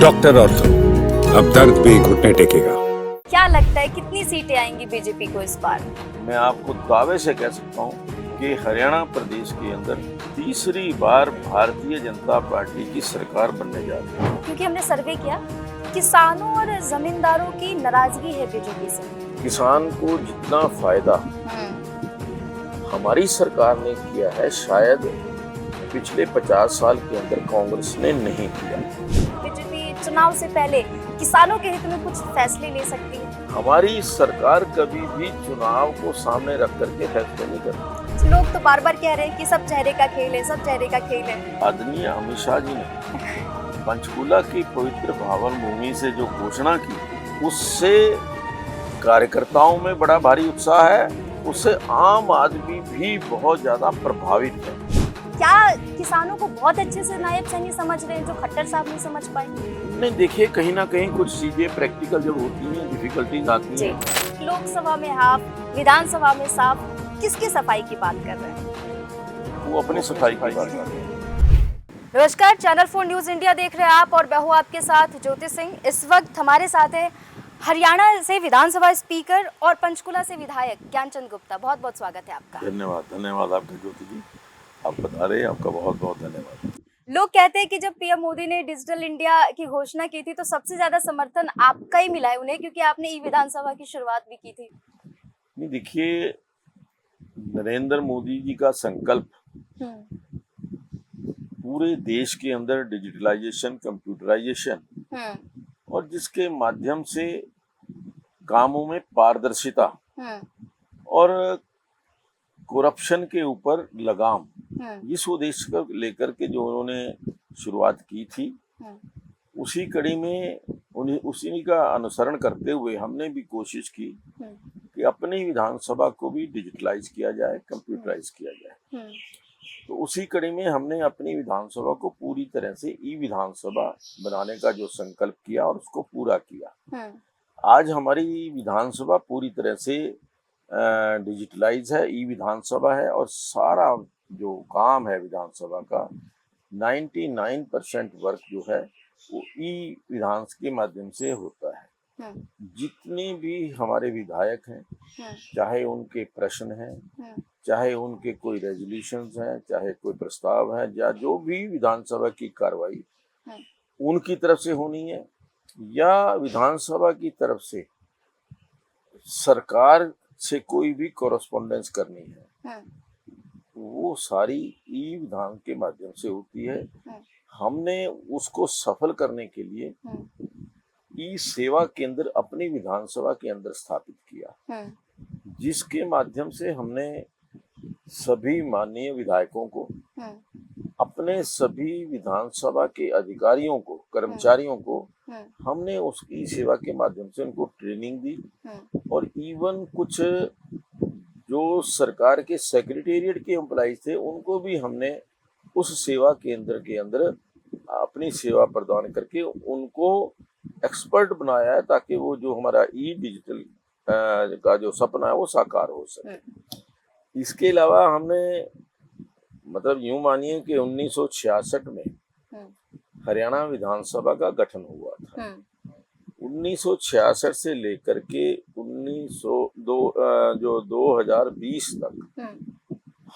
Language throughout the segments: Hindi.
डॉक्टर ऑर्थो, अब दर्द भी घुटने टेकेगा। क्या लगता है कितनी सीटें आएंगी बीजेपी को इस बार? मैं आपको दावे से कह सकता हूँ कि हरियाणा प्रदेश के अंदर तीसरी बार भारतीय जनता पार्टी की सरकार बनने जा रही है। क्योंकि हमने सर्वे किया, किसानों और जमींदारों की नाराजगी है बीजेपी से। किसान को जितना फायदा हमारी सरकार ने किया है, शायद पिछले 50 साल के अंदर कांग्रेस ने नहीं किया। बीजेपी चुनाव से पहले किसानों के हित में कुछ फैसले ले सकती है। हमारी सरकार कभी भी चुनाव को सामने रख करके फैसले नहीं करती। लोग तो बार बार कह रहे हैं कि सब चेहरे का खेल है, सब चेहरे का खेल है। आदरणीय अमित शाह जी ने पंचकूला की पवित्र पावन भूमि से जो घोषणा की, उससे कार्यकर्ताओं में बड़ा भारी उत्साह है, उससे आम आदमी भी बहुत ज्यादा प्रभावित है। क्या किसानों को बहुत अच्छे से नायब सैनी समझ रहे हैं जो खट्टर साहब नहीं समझ पाए? नहीं, देखिए, कहीं ना कहीं कुछ चीजें प्रैक्टिकल जब होती हैं, डिफिकल्टीज आती हैं। लोकसभा में हाफ, विधानसभा में साफ, किसकी सफाई की बात कर रहे हैं? वो अपनी सफाई की बात कर रहे हैं। नमस्कार, चैनल 4 न्यूज इंडिया देख रहे हैं आप और मैं हूं आपके साथ ज्योति सिंह। इस वक्त हमारे साथ है हरियाणा से विधानसभा स्पीकर और पंचकुला से विधायक ज्ञानचंद गुप्ता। बहुत बहुत स्वागत है आपका। धन्यवाद आपका ज्योति जी, आप बता रहे हैं, आपका बहुत बहुत धन्यवाद। लोग कहते हैं कि जब पीएम मोदी ने डिजिटल इंडिया की घोषणा की थी तो सबसे ज्यादा समर्थन आपका ही मिला है उन्हें, क्योंकि आपने ई विधानसभा की शुरुआत भी की थी। नहीं, देखिए, नरेंद्र मोदी जी का संकल्प पूरे देश के अंदर डिजिटलाइजेशन, कंप्यूटराइजेशन और जिसके माध्यम से कामों में पारदर्शिता और करप्शन के ऊपर लगाम, इस उद्देश्य को लेकर के जो उन्होंने शुरुआत की थी, उसी कड़ी में उसी का अनुसरण करते हुए हमने भी कोशिश की कि अपनी विधानसभा को भी डिजिटलाइज किया जाए, कंप्यूटराइज किया जाए। तो उसी कड़ी में हमने अपनी विधानसभा को पूरी तरह से ई विधानसभा बनाने का जो संकल्प किया और उसको पूरा किया। आज हमारी विधानसभा पूरी तरह से डिजिटलाइज है, ई विधानसभा है, और सारा जो काम है विधानसभा का 99% वर्क जो है वो ई विधान के माध्यम से होता है। जितने भी हमारे विधायक हैं, चाहे उनके प्रश्न हैं, चाहे उनके कोई रेजोल्यूशंस हैं, चाहे कोई प्रस्ताव है, या जो भी विधानसभा की कार्रवाई उनकी तरफ से होनी है या विधानसभा की तरफ से सरकार से कोई भी कॉरेस्पॉन्डेंस करनी है, वो सारी ई विधान के माध्यम से होती है। हमने उसको सफल करने के लिए ई सेवा केंद्र अपनी विधानसभा के अंदर स्थापित किया, जिसके माध्यम से हमने सभी माननीय विधायकों को, अपने सभी विधानसभा के अधिकारियों को, कर्मचारियों को हमने उसकी सेवा के माध्यम से उनको ट्रेनिंग दी, और इवन कुछ जो सरकार के सेक्रेटेरिएट के एम्प्लॉइज थे उनको भी हमने उस सेवा केंद्र के अंदर अपनी सेवा प्रदान करके उनको एक्सपर्ट बनाया है, ताकि वो जो हमारा ई डिजिटल का जो सपना है वो साकार हो सके। इसके अलावा हमने, मतलब यूं मानिए कि 1966 में हरियाणा विधानसभा का गठन हुआ था। 1966 से लेकर के 2020 तक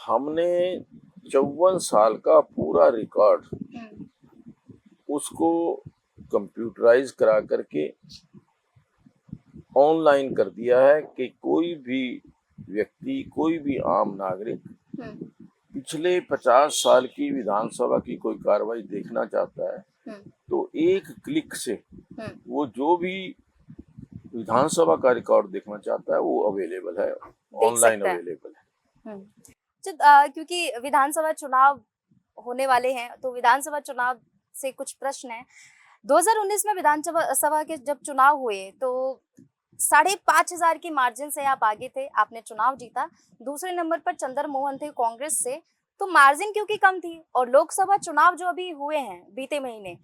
हमने 54 साल का पूरा रिकॉर्ड उसको कंप्यूटराइज करा करके ऑनलाइन कर दिया है कि कोई भी व्यक्ति, कोई भी आम नागरिक पिछले 50 साल की विधानसभा की कोई कार्रवाई देखना चाहता है तो एक क्लिक से वो जो भी विधानसभा का रिकॉर्ड देखना चाहता है वो अवेलेबल है, ऑनलाइन अवेलेबल है। क्योंकि विधानसभा चुनाव होने वाले हैं तो विधानसभा चुनाव से कुछ प्रश्न हैं। 2019 में विधानसभा के जब चुनाव हुए तो 5,500 की मार्जिन से आप आगे थे, आपने चुनाव जीता। दूसरे नंबर पर चंद्र मोहन थे कांग्रेस से, तो मार्जिन क्योंकि कम थी। और लोकसभा चुनाव जो अभी हुए हैं बीते महीने,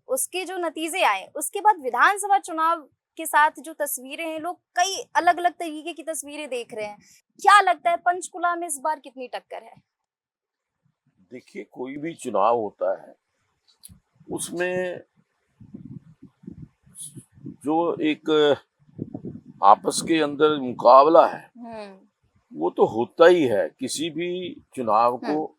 उसके जो नतीजे आए, उसके बाद विधानसभा चुनाव के साथ जो तस्वीरें हैं, लोग कई अलग अलग तरीके की तस्वीरें देख रहे हैं। क्या लगता है पंचकुला में इस बार कितनी टक्कर है? देखिए, कोई भी चुनाव होता है उसमें जो एक आपस के अंदर मुकाबला है वो तो होता ही है। किसी भी चुनाव को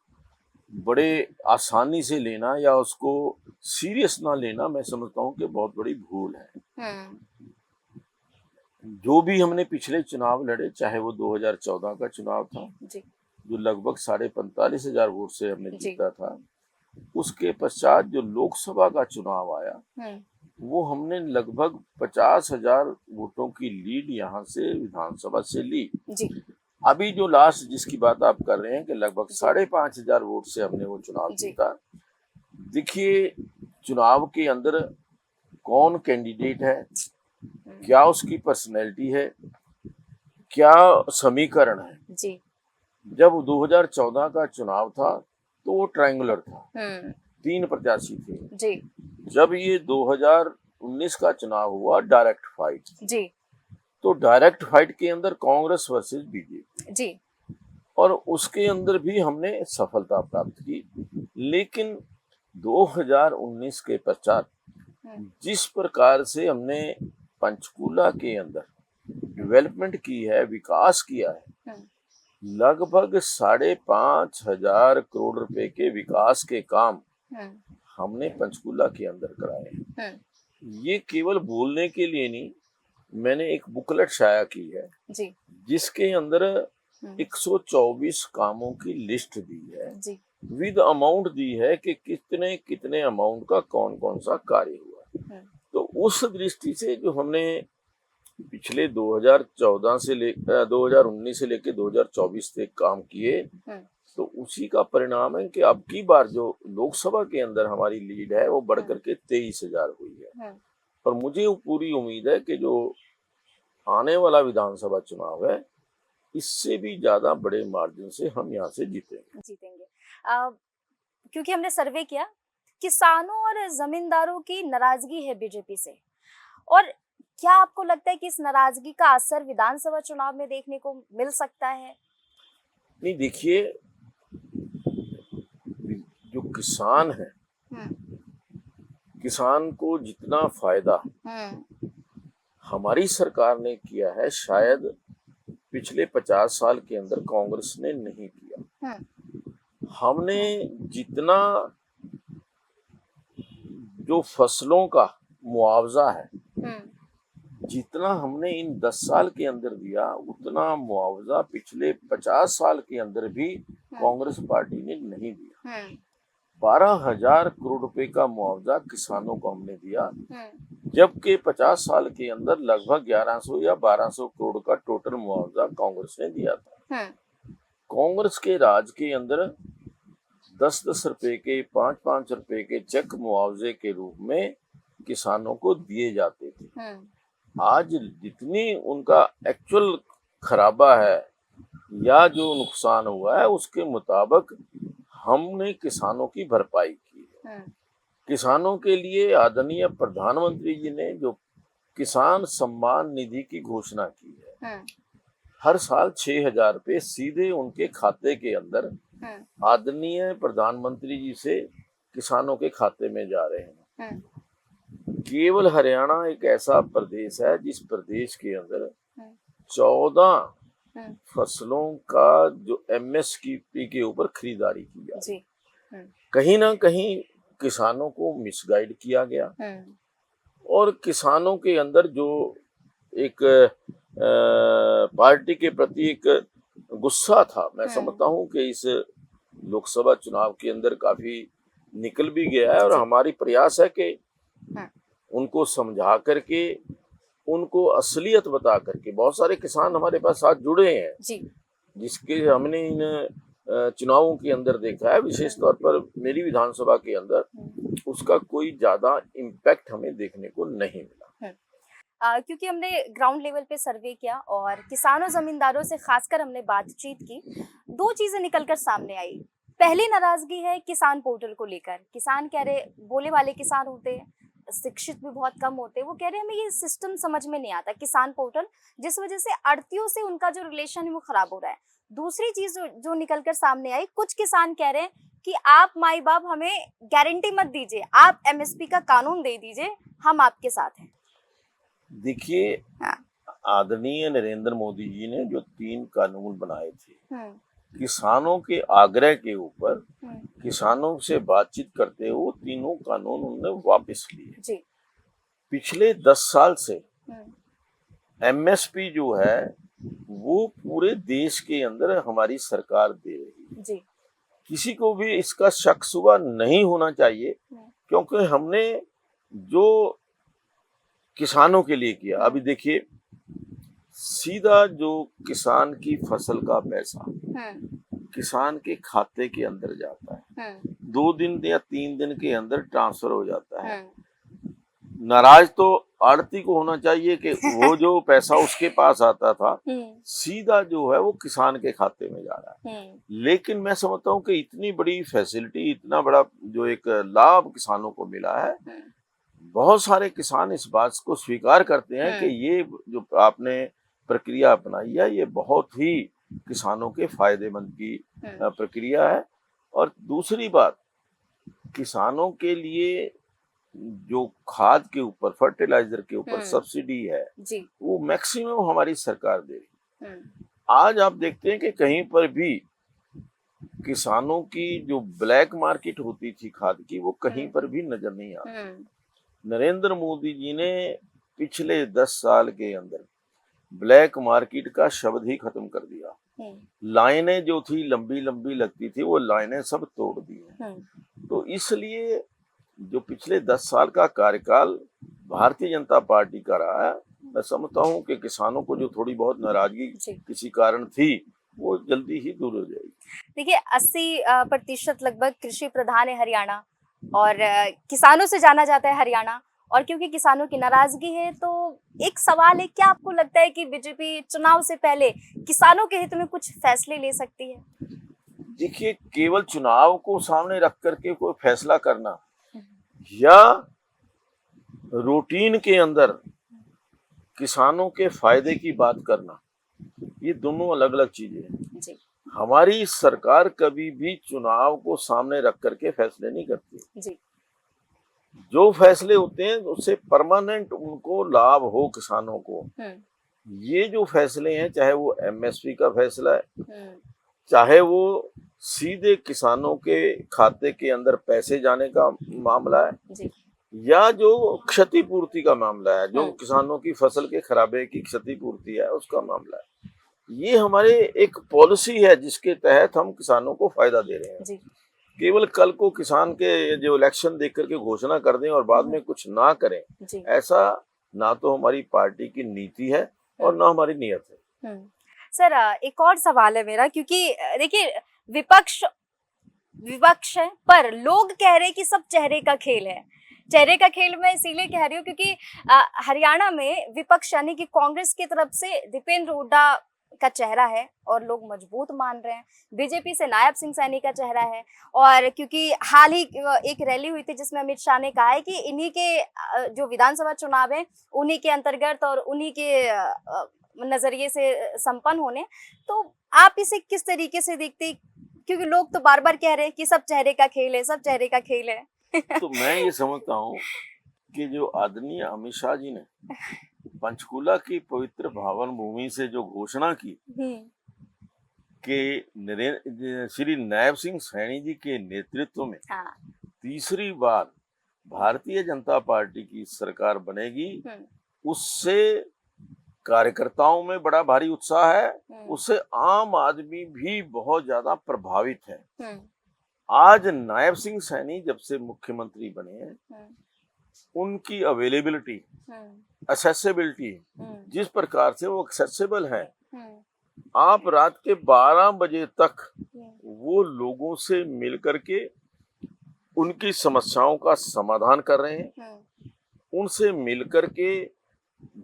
बड़े आसानी से लेना या उसको सीरियस ना लेना, मैं समझता हूँ कि बहुत बड़ी भूल है। जो भी हमने पिछले चुनाव लड़े, चाहे वो 2014 का चुनाव था जी। जो लगभग 45,500 वोट से हमने जीता था, उसके पश्चात जो लोकसभा का चुनाव आया वो हमने लगभग 50,000 वोटों की लीड यहाँ से विधानसभा से ली जी। अभी जो लास्ट जिसकी बात आप कर रहे हैं कि लगभग 5,500 वोट से हमने वो चुनाव जीता। देखिए, चुनाव के अंदर कौन कैंडिडेट है, क्या उसकी पर्सनैलिटी है, क्या समीकरण है जी। जब 2014 का चुनाव था तो वो ट्रायंगुलर था, 3 प्रत्याशी थे जी। जब ये 2019 का चुनाव हुआ डायरेक्ट फाइट जी। तो डायरेक्ट फाइट के अंदर कांग्रेस वर्सेस बीजेपी जी। और उसके अंदर भी हमने सफलता प्राप्त की। लेकिन 2019 के पश्चात जिस प्रकार से हमने पंचकूला के अंदर डेवलपमेंट की है, विकास किया है, लगभग 5,500 करोड़ रुपए के विकास के काम हमने पंचकूला के अंदर कराए हैं। ये केवल बोलने के लिए नहीं, मैंने एक बुकलेट शाया की है जी। जिसके अंदर 124 कामों की लिस्ट दी है जी। विद अमाउंट दी है कि कितने कितने अमाउंट का कौन कौन सा कार्य हुआ। तो उस दृष्टि से जो हमने पिछले 2014 से 2019 से लेकर 2024 तक काम किए, तो उसी का परिणाम है कि अब की बार जो लोकसभा के अंदर हमारी लीड है वो बढ़कर के 23,000 हुई है। और मुझे पूरी उम्मीद है कि जो आने वाला विधानसभा चुनाव है इससे भी ज्यादा बड़े मार्जिन से हम यहाँ से जीतेंगे। क्योंकि हमने सर्वे किया, किसानों और जमींदारों की नाराजगी है बीजेपी से, और क्या आपको लगता है कि इस नाराजगी का असर विधानसभा चुनाव में देखने को मिल सकता है? नहीं, देखिए, जो किसान है, किसान को जितना फायदा हमारी सरकार ने किया है शायद पिछले 50 साल के अंदर कांग्रेस ने नहीं किया। हमने जितना जो फसलों का मुआवजा है, जितना हमने इन 10 साल के अंदर दिया, उतना मुआवजा पिछले 50 साल के अंदर भी कांग्रेस पार्टी ने नहीं दिया। 12,000 करोड़ रुपए का मुआवजा किसानों को हमने दिया, जबकि 50 साल के अंदर लगभग 1100 या 1200 करोड़ का टोटल मुआवजा कांग्रेस ने दिया था। कांग्रेस के राज के अंदर 10-10 रुपए के, 5-5 रुपए के चेक मुआवजे के रूप में किसानों को दिए जाते थे। आज जितनी उनका एक्चुअल खराबा है या जो नुकसान हुआ है उसके मुताबिक हमने किसानों की भरपाई की है। किसानों के लिए आदरणीय प्रधानमंत्री जी ने जो किसान सम्मान निधि की घोषणा की है, हर साल 6,000 रुपए सीधे उनके खाते के अंदर आदरणीय प्रधानमंत्री जी से किसानों के खाते में जा रहे हैं। केवल हरियाणा एक ऐसा प्रदेश है जिस प्रदेश के अंदर 14 फसलों का जो एमएसपी के ऊपर खरीदारी की जाती है। कहीं ना कहीं किसानों को मिसगाइड किया गया और किसानों के अंदर जो एक पार्टी के प्रति एक गुस्सा था, मैं समझता हूँ कि इस लोकसभा चुनाव के अंदर काफी निकल भी गया है। और हमारी प्रयास है कि उनको समझा करके, उनको असलियत बता करके, बहुत सारे किसान हमारे पास साथ जुड़े हैं जी, जिसके हमने इन चुनावों के अंदर देखा है, विशेष तौर पर मेरी विधानसभा के अंदर उसका कोई ज्यादा इम्पैक्ट हमें देखने को नहीं मिला। क्योंकि हमने ग्राउंड लेवल पे सर्वे किया और किसानों जमींदारों से खासकर हमने बातचीत की, 2 चीजें निकलकर सामने आई। पहली नाराजगी है किसान पोर्टल को लेकर। किसान कह रहे, बोले वाले किसान होते हैं, शिक्षित भी बहुत कम होते हैं, वो कह रहे हैं हमें ये सिस्टम समझ में नहीं आता किसान पोर्टल, जिस वजह से आड़तियों से उनका जो रिलेशन है वो खराब हो रहा है। दूसरी चीज जो निकलकर सामने आई, कुछ किसान कह रहे हैं कि आप माई बाप हमें गारंटी मत दीजिए, आप एमएसपी का कानून दे दीजिए, हम आपके साथ हैं। देखिए, हाँ। आदरणीय नरेंद्र मोदी जी ने जो 3 कानून बनाए थे, हम्म, किसानों के आग्रह के ऊपर हम्म, किसानों से बातचीत करते हुए तीनों कानून उन्होंने वापस लिए। जी। पिछले 10 साल से हम्म, एमएसपी जो है वो पूरे देश के अंदर हमारी सरकार दे रही है। जी। किसी को भी इसका शक शुबा नहीं होना चाहिए, हम्म, क्योंकि हमने जो किसानों के लिए किया, अभी देखिए, सीधा जो किसान की फसल का पैसा किसान के खाते के अंदर जाता है, 2 दिन या 3 दिन के अंदर ट्रांसफर हो जाता है। नाराज तो आड़ती को होना चाहिए कि वो जो पैसा उसके पास आता था सीधा जो है वो किसान के खाते में जा रहा है। लेकिन मैं समझता हूँ कि इतनी बड़ी फैसिलिटी, इतना बड़ा जो एक लाभ किसानों को मिला है, बहुत सारे किसान इस बात को स्वीकार करते हैं कि ये जो आपने प्रक्रिया अपनाई है ये बहुत ही किसानों के फायदेमंद की प्रक्रिया है। और दूसरी बात, किसानों के लिए जो खाद के ऊपर, फर्टिलाइजर के ऊपर सब्सिडी है जी। वो मैक्सिमम हमारी सरकार दे रही है। आज आप देखते हैं कि कहीं पर भी किसानों की जो ब्लैक मार्केट होती थी खाद की, वो कहीं पर भी नजर नहीं आती। नरेंद्र मोदी जी ने पिछले 10 साल के अंदर ब्लैक मार्केट का शब्द ही खत्म कर दिया। लाइनें जो थी लंबी लंबी लगती थी, वो लाइनें सब तोड़ दी हैं। तो इसलिए जो पिछले 10 साल का कार्यकाल भारतीय जनता पार्टी का रहा है, मैं समझता हूँ कि किसानों को जो थोड़ी बहुत नाराजगी किसी कारण थी वो जल्दी ही दूर हो जाएगी। देखिए 80% लगभग कृषि प्रधान है हरियाणा, और किसानों से जाना जाता है हरियाणा, और क्योंकि किसानों की नाराजगी है तो एक सवाल है, क्या आपको लगता है कि बीजेपी चुनाव से पहले किसानों के हित में कुछ फैसले ले सकती है? देखिए, केवल चुनाव को सामने रख करके कोई फैसला करना या रूटीन के अंदर किसानों के फायदे की बात करना, ये दोनों अलग अलग चीजें हैं। जी। हमारी सरकार कभी भी चुनाव को सामने रख करके फैसले नहीं करती। जी। जो फैसले होते हैं उससे परमानेंट उनको लाभ हो किसानों को। ये जो फैसले हैं, चाहे वो एमएसपी का फैसला है, चाहे वो सीधे किसानों के खाते के अंदर पैसे जाने का मामला है, जी। या जो क्षतिपूर्ति का मामला है, जो किसानों की फसल के खराबे की क्षतिपूर्ति है उसका मामला है, ये हमारे एक पॉलिसी है जिसके तहत हम किसानों को फायदा दे रहे हैं। जी। केवल कल को किसान के जो इलेक्शन देख करके घोषणा कर दें और बाद में कुछ ना करें, ऐसा ना तो हमारी पार्टी की नीति है और ना हमारी नीयत है। सर, एक और सवाल है मेरा, क्योंकि देखिए विपक्ष है पर लोग कह रहे हैं कि सब चेहरे का खेल है। चेहरे का खेल मैं इसीलिए कह रही हूँ क्योंकि हरियाणा में विपक्ष यानी कि कांग्रेस की तरफ से दीपेंद्र हुड्डा का चेहरा है और लोग मजबूत मान रहे हैं। बीजेपी से नायब सिंह सैनी का चेहरा है, और क्योंकि हाल ही एक रैली हुई थी जिसमें अमित शाह ने कहा है कि इन्हीं के जो विधानसभा चुनाव है उन्हीं के अंतर्गत और उन्हीं के नजरिए से संपन्न होने, तो आप इसे किस तरीके से देखते? क्योंकि लोग तो बार बार कह रहे हैं कि सब चेहरे का खेल है, सब चेहरे का खेल है। तो मैं ये समझता हूँ कि जो आदरणीय अमित शाह जी ने पंचकूला की पवित्र पावन भूमि से जो घोषणा की कि श्री नायब सिंह सैनी जी के नेतृत्व में तीसरी बार भारतीय जनता पार्टी की सरकार बनेगी, उससे कार्यकर्ताओं में बड़ा भारी उत्साह है, उससे आम आदमी भी बहुत ज्यादा प्रभावित है। आज नायब सिंह सैनी जब से मुख्यमंत्री बने हैं, उनकी अवेलेबिलिटी, एक्सेसिबिलिटी, जिस प्रकार से वो एक्सेसिबल है, आप रात के 12 बजे तक वो लोगों से मिल करके उनकी समस्याओं का समाधान कर रहे हैं। उनसे मिल करके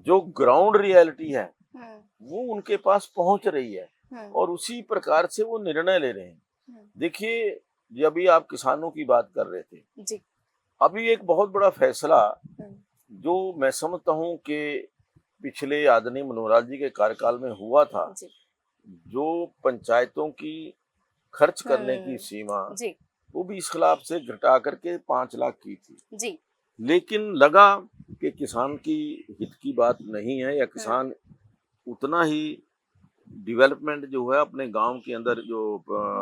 जो ग्राउंड रियलिटी है वो उनके पास पहुंच रही है और उसी प्रकार से वो निर्णय ले रहे हैं। देखिए, जब भी आप किसानों की बात कर रहे थे जी। अभी एक बहुत बड़ा फैसला जो मैं समझता हूँ कि पिछले आदरणीय मनोहर लाल जी के कार्यकाल में हुआ था, जो पंचायतों की खर्च करने की सीमा वो भी इस खिलाफ से घटा करके 5 लाख की थी। लेकिन लगा कि किसान की हित की बात नहीं है या किसान उतना ही डेवलपमेंट जो है अपने गांव के अंदर जो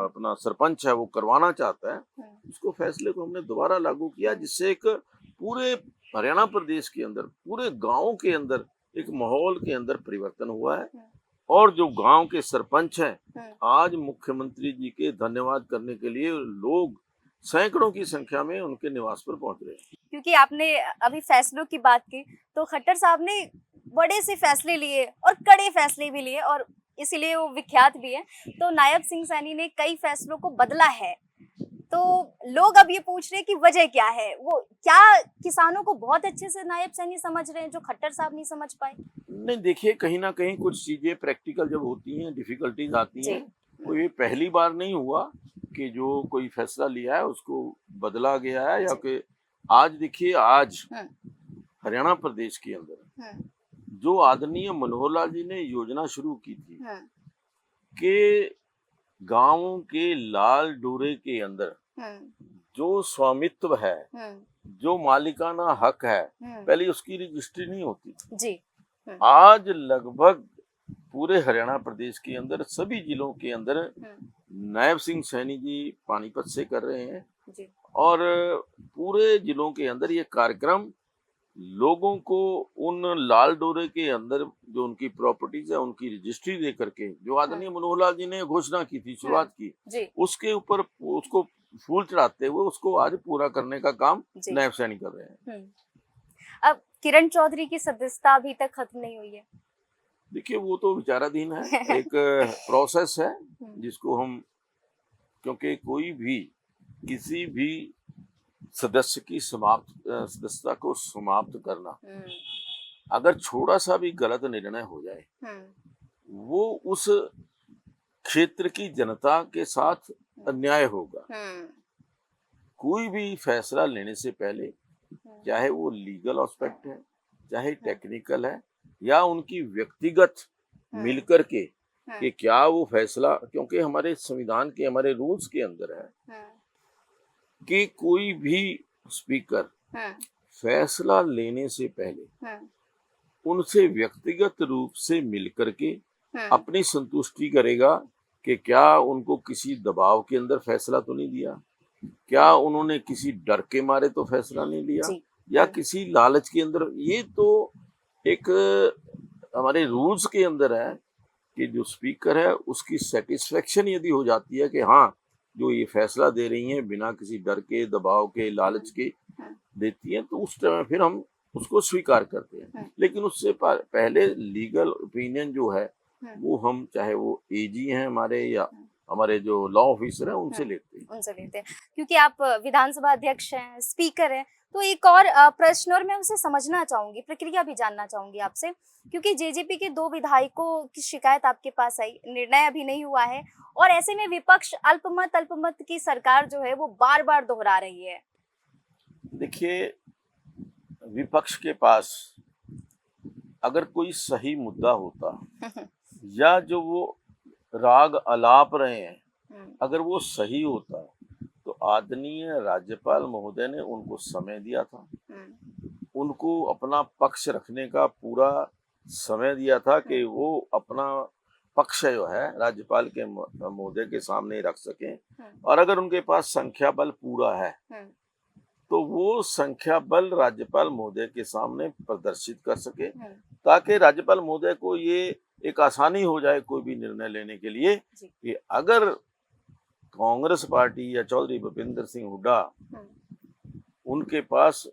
अपना सरपंच है वो करवाना चाहता है, उसको फैसले को हमने दोबारा लागू किया, जिससे एक पूरे हरियाणा प्रदेश के अंदर पूरे गांव के अंदर एक माहौल के अंदर परिवर्तन हुआ है। और जो गांव के सरपंच हैं आज मुख्यमंत्री जी के धन्यवाद करने के लिए लोग सैकड़ों की संख्या में उनके निवास पर पहुंच रहे हैं। क्योंकि आपने अभी फैसलों की बात की, तो खट्टर साहब ने बड़े से फैसले लिए और कड़े फैसले भी लिए और इसीलिए वो विख्यात भी है। तो नायब सिंह सैनी ने कई फैसलों को बदला है, तो लोग अब ये पूछ रहे हैं कि वजह क्या है, वो क्या किसानों को बहुत अच्छे से नायब सैनी समझ रहे हैं जो खट्टर साहब नहीं समझ पाए? नहीं, देखिए कहीं ना कहीं कुछ चीजें प्रैक्टिकल जब होती हैं, डिफिकल्टीज आती हैं, तो ये पहली बार नहीं हुआ कि जो कोई फैसला लिया है उसको बदला गया है, या कि आज देखिए आज हरियाणा प्रदेश के अंदर जो आदरणीय मनोहर लाल जी ने योजना शुरू की थी कि गांवों के लाल डोरे के अंदर जो स्वामित्व है, जो मालिकाना हक है, पहले उसकी रजिस्ट्री नहीं होती जी। आज लगभग पूरे हरियाणा प्रदेश के अंदर सभी जिलों के अंदर नायब सिंह सैनी जी पानीपत से कर रहे हैं जी। और पूरे जिलों के अंदर ये कार्यक्रम लोगों को उन लाल डोरे के अंदर जो उनकी प्रॉपर्टीज है उनकी रजिस्ट्री दे करके, जो आदरणीय मनोहर लाल जी ने घोषणा की थी, शुरुआत की, उसके ऊपर उसको फूल चढ़ाते हुए उसको आज पूरा करने का काम नायब सैनी कर रहे हैं। अब किरण चौधरी की सदस्यता अभी तक खत्म नहीं हुई है। देखिए वो तो विचाराधीन है, एक प्रोसेस है जिसको हम, क्योंकि कोई भी किसी भी सदस्य की सदस्यता को समाप्त करना, अगर थोड़ा सा भी गलत निर्णय हो जाए, वो उस क्षेत्र की जनता के साथ अन्याय होगा। कोई भी फैसला लेने से पहले, चाहे वो लीगल एस्पेक्ट है, चाहे टेक्निकल है, या उनकी व्यक्तिगत मिलकर के कि क्या वो फैसला, क्योंकि हमारे संविधान के, हमारे रूल्स के अंदर है कि कोई भी स्पीकर फैसला लेने से पहले उनसे व्यक्तिगत रूप से मिलकर के अपनी संतुष्टि करेगा कि क्या उनको किसी दबाव के अंदर फैसला तो नहीं दिया, क्या उन्होंने किसी डर के मारे तो फैसला नहीं लिया, या किसी लालच के अंदर। ये तो एक हमारे रूल्स के अंदर है कि जो स्पीकर है उसकी सेटिस्फेक्शन यदि हो जाती है कि हाँ जो ये फैसला दे रही हैं बिना किसी डर के, दबाव के, लालच के देती हैं, तो उस समय फिर हम उसको स्वीकार करते हैं। लेकिन उससे पहले लीगल ओपिनियन जो है वो हम, चाहे वो एजी हैं हमारे या हमारे जो लॉ ऑफिसर हैं, उनसे लेते हैं। क्योंकि आप विधानसभा अध्यक्ष हैं, स्पीकर हैं, तो एक और प्रश्न और मैं उसे समझना चाहूंगी, प्रक्रिया भी जानना चाहूंगी आपसे, क्योंकि जेजेपी के 2 विधायकों की शिकायत आपके पास आई, निर्णय अभी नहीं हुआ है और ऐसे में विपक्ष अल्पमत की सरकार जो है वो बार बार दोहरा रही है। देखिए विपक्ष के पास अगर कोई सही मुद्दा होता या जो वो राग अलाप रहे हैं अगर वो सही होता, तो आदरणीय राज्यपाल महोदय ने उनको समय दिया था, उनको अपना पक्ष रखने का पूरा समय दिया था कि वो अपना पक्ष जो है राज्यपाल के महोदय के सामने रख सकें, और अगर उनके पास संख्या बल पूरा है तो वो संख्या बल राज्यपाल महोदय के सामने प्रदर्शित कर सके, ताकि राज्यपाल महोदय को ये एक आसानी हो जाए कोई भी निर्णय लेने के लिए कि अगर कांग्रेस पार्टी या चौधरी भूपेंद्र सिंह हुड्डा उनके पास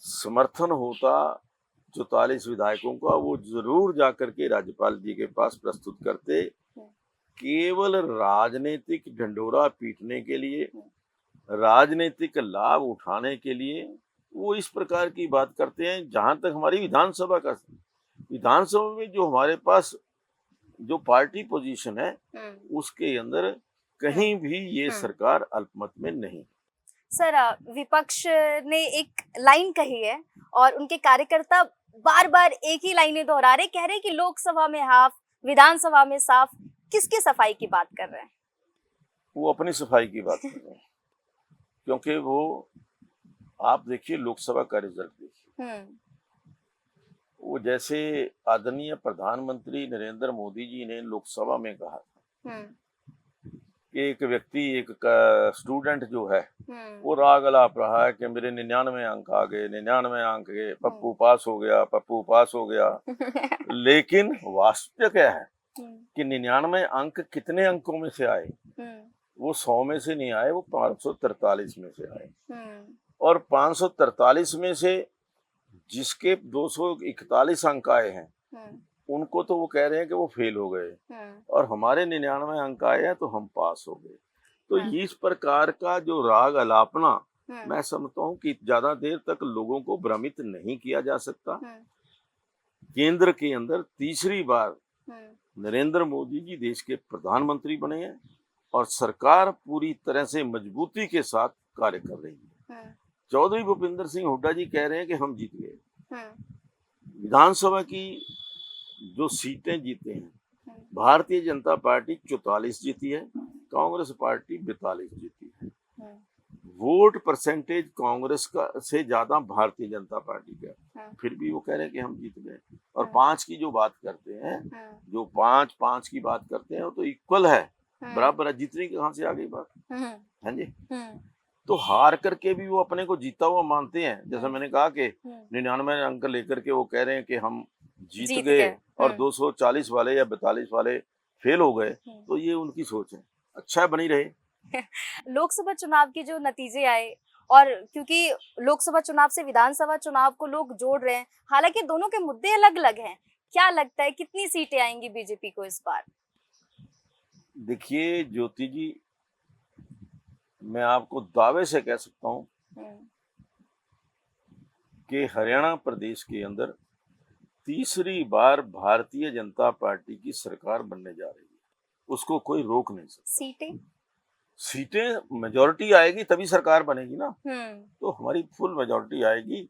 समर्थन होता 44 विधायकों का, वो जरूर जाकर के राज्यपाल जी के पास प्रस्तुत करते। केवल राजनीतिक ढंढोरा पीटने के लिए, राजनीतिक लाभ उठाने के लिए वो इस प्रकार की बात करते हैं। जहां तक हमारी विधानसभा में जो हमारे पास जो पार्टी पोजीशन है उसके अंदर कहीं भी ये सरकार अल्पमत में नहीं। सर, विपक्ष ने एक लाइन कही है और उनके कार्यकर्ता बार बार एक ही लाइनें दोहरा रहे, कह रहे कि लोकसभा में हाफ, विधानसभा में साफ। किसकी सफाई की बात कर रहे हैं? वो अपनी सफाई की बात कर रहे हैं, क्योंकि वो आप देखिए लोकसभा का रिजल्ट देखिए, वो जैसे आदरणीय प्रधानमंत्री नरेंद्र मोदी जी ने लोकसभा में कहा हम्म कि एक व्यक्ति, एक स्टूडेंट जो है हम्म वो राग अलाप रहा है कि मेरे 99 अंक आ गए, 99 अंक गए, पप्पू पास हो गया, पप्पू पास हो गया। लेकिन वास्तव क्या है कि 99 अंक कितने अंकों में से आए? वो 100 में से नहीं आए, वो 543 में से आए। और 543 में से जिसके 241 अंक आए हैं उनको तो वो कह रहे हैं कि वो फेल हो गए, और हमारे 99 अंक आए हैं तो हम पास हो गए। तो इस प्रकार का जो राग अलापना, मैं समझता हूँ कि ज्यादा देर तक लोगों को भ्रमित नहीं किया जा सकता। केंद्र के अंदर तीसरी बार नरेंद्र मोदी जी देश के प्रधानमंत्री बने हैं और सरकार पूरी तरह से मजबूती के साथ कार्य कर रही है। चौधरी भूपेंद्र सिंह हुड्डा जी कह रहे हैं कि हम जीत गए। विधानसभा की जो सीटें जीते हैं, भारतीय जनता पार्टी 44 जीती है, कांग्रेस पार्टी 42 जीती है। वोट परसेंटेज कांग्रेस का से ज्यादा भारतीय जनता पार्टी का, फिर भी वो कह रहे हैं कि हम जीत गए। और 5 की जो बात करते हैं, जो 5 की बात करते हैं, वो तो इक्वल है, बराबर है। जीतने की कहाँ से आ गई बात? हाँ जी। तो हार करके भी वो अपने को जीता हुआ मानते हैं। जैसा मैंने कहा कि 99 अंक लेकर के वो कह रहे हैं कि हम जीत गए और 240 वाले या 42 वाले फेल हो गए। तो ये उनकी सोच है। अच्छा, बनी रहे। लोकसभा चुनाव के जो नतीजे आए, और क्योंकि लोकसभा चुनाव से विधानसभा चुनाव को लोग जोड़ रहे हैं, हालांकि दोनों के मुद्दे अलग अलग हैं, क्या लगता है कितनी सीटें आएंगी बीजेपी को इस बार? देखिए ज्योति जी, मैं आपको दावे से कह सकता हूँ कि हरियाणा प्रदेश के अंदर तीसरी बार भारतीय जनता पार्टी की सरकार बनने जा रही है। उसको कोई रोक नहीं सकता। सीटें मेजॉरिटी आएगी तभी सरकार बनेगी ना। तो हमारी फुल मेजॉरिटी आएगी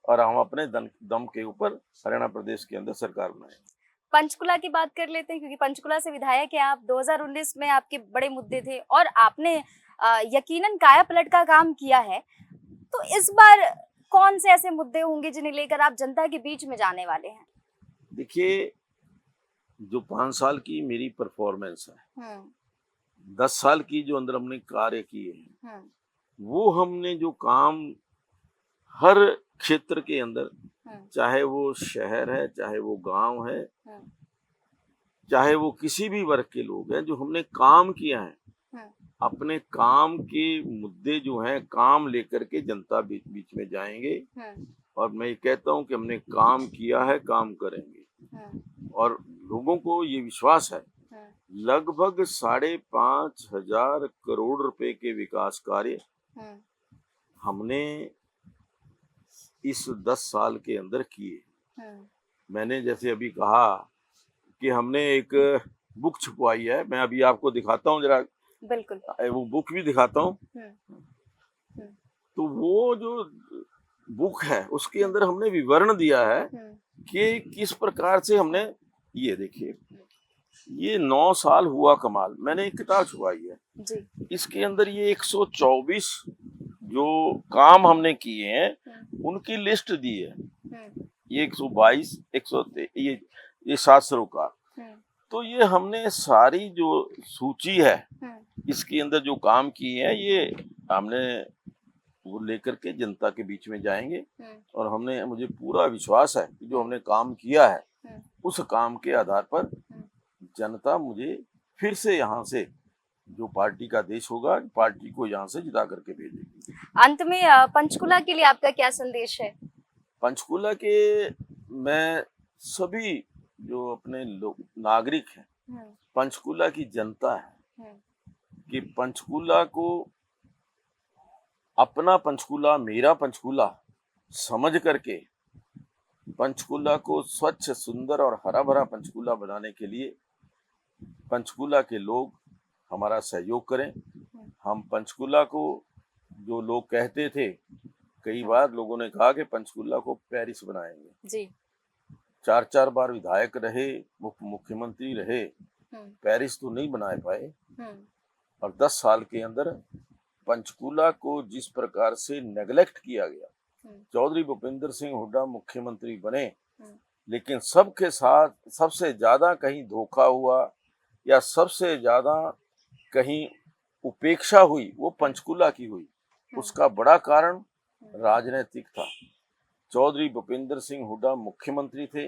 और हम अपने दम के ऊपर हरियाणा प्रदेश के अंदर सरकार बनाएंगे। पंचकुला की बात कर लेते हैं, क्योंकि पंचकुला से विधायक हैं आप। 2019 में आपके बड़े मुद्दे थे और आपने यकीनन काया पलट का काम किया है। तो इस बार कौन से ऐसे मुद्दे होंगे जिन्हें लेकर आप जनता के बीच में जाने वाले हैं? देखिए, जो 5 साल की मेरी परफॉर्मेंस है, 10 साल की जो अंदर हमने कार्य किए हैं, वो हमने जो काम हर क्षेत्र के अंदर, चाहे वो शहर है, चाहे वो गांव है, चाहे वो किसी भी वर्ग के लोग हैं, जो हमने काम किया है, अपने काम के मुद्दे जो हैं, काम लेकर के जनता बीच में जाएंगे। और मैं ये कहता हूं कि हमने काम किया है, काम करेंगे। और लोगों को ये विश्वास है, लगभग 5,500 करोड़ रुपए के विकास कार्य हमने इस 10 साल के अंदर किए। मैंने जैसे अभी कहा कि हमने एक बुक छपवाई है, मैं अभी आपको दिखाता हूँ जरा। बिल्कुल, वो बुक भी दिखाता हूँ। तो वो जो बुक है उसके अंदर हमने विवरण दिया है कि किस प्रकार से हमने, ये देखिए, ये 9 साल हुआ कमाल, मैंने एक किताब छुपाई है जी। इसके अंदर ये 124 जो काम हमने किए हैं उनकी लिस्ट दी है। ये 122, 123, ये 7 सरोकार। तो ये हमने सारी जो सूची है इसके अंदर जो काम किए हैं, ये हमने वो लेकर के जनता के बीच में जाएंगे। और मुझे पूरा विश्वास है कि जो हमने काम किया है उस काम के आधार पर जनता मुझे फिर से यहाँ से, जो पार्टी का देश होगा, पार्टी को यहाँ से जिता करके भेजेगी। अंत में पंचकुला के लिए आपका क्या संदेश है? पंचकुला के मैं सभी जो अपने नागरिक हैं, पंचकुला की जनता है, कि पंचकुला को अपना पंचकुला, मेरा पंचकुला समझ करके पंचकुला को स्वच्छ, सुंदर और हरा भरा पंचकुला बनाने के लिए पंचकुला के लोग हमारा सहयोग करें। हम पंचकुला को, जो लोग कहते थे, कई बार लोगों ने कहा कि पंचकुला को पेरिस बनाएंगे जी। 4 बार विधायक रहे, मुख्यमंत्री रहे, पेरिस तो नहीं बना पाए। और 10 साल के अंदर पंचकुला को जिस प्रकार से नेग्लेक्ट किया गया, चौधरी भूपेंद्र सिंह हुड्डा मुख्यमंत्री बने लेकिन सबके साथ सबसे ज्यादा कहीं धोखा हुआ या सबसे ज्यादा कहीं उपेक्षा हुई वो पंचकुला की हुई। उसका बड़ा कारण राजनीतिक था। चौधरी भूपेंद्र सिंह हुड्डा मुख्यमंत्री थे,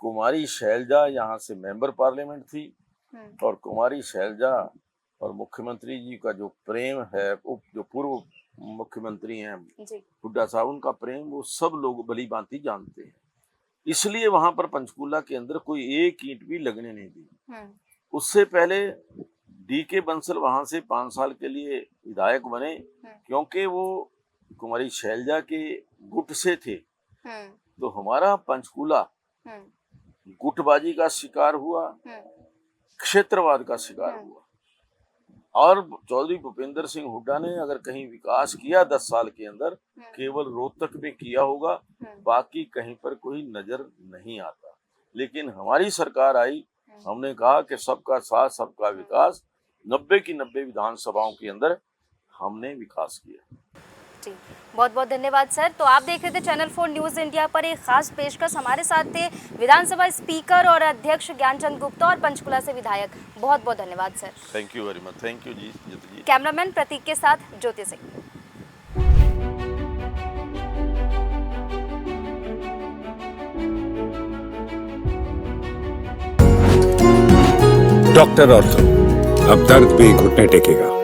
कुमारी शैलजा यहाँ से मेंबर पार्लियामेंट थी, और कुमारी शैलजा और मुख्यमंत्री जी का जो प्रेम है, जो पूर्व मुख्यमंत्री हैं हुड्डा साहब, उनका प्रेम वो सब लोग भली भांति जानते हैं। इसलिए वहां पर पंचकूला के अंदर कोई एक ईंट भी लगने नहीं दी। उससे पहले DK बंसल वहां से 5 साल के लिए विधायक बने, क्योंकि वो कुमारी शैलजा के गुट से थे। तो हमारा पंचकूला गुटबाजी का शिकार हुआ, क्षेत्रवाद का शिकार हुआ। और चौधरी भूपेंद्र सिंह हुड्डा ने अगर कहीं विकास किया 10 साल के अंदर, केवल रोहतक में किया होगा, बाकी कहीं पर कोई नजर नहीं आता। लेकिन हमारी सरकार आई, हमने कहा कि सबका साथ सबका विकास, 90 की 90 विधानसभाओं के अंदर हमने विकास किया। जी, बहुत बहुत धन्यवाद सर। तो आप देख रहे थे चैनल 4 न्यूज़ इंडिया पर एक खास पेशकश। हमारे साथ थे विधानसभा स्पीकर और अध्यक्ष ज्ञानचंद गुप्ता और पंचकुला से विधायक। बहुत बहुत धन्यवाद sir. Thank you very much. Thank you जी। कैमरामैन प्रतीक के साथ ज्योति सिंह। डॉक्टर ऑर्थो, अब दर्द भी घुटने टेकेगा।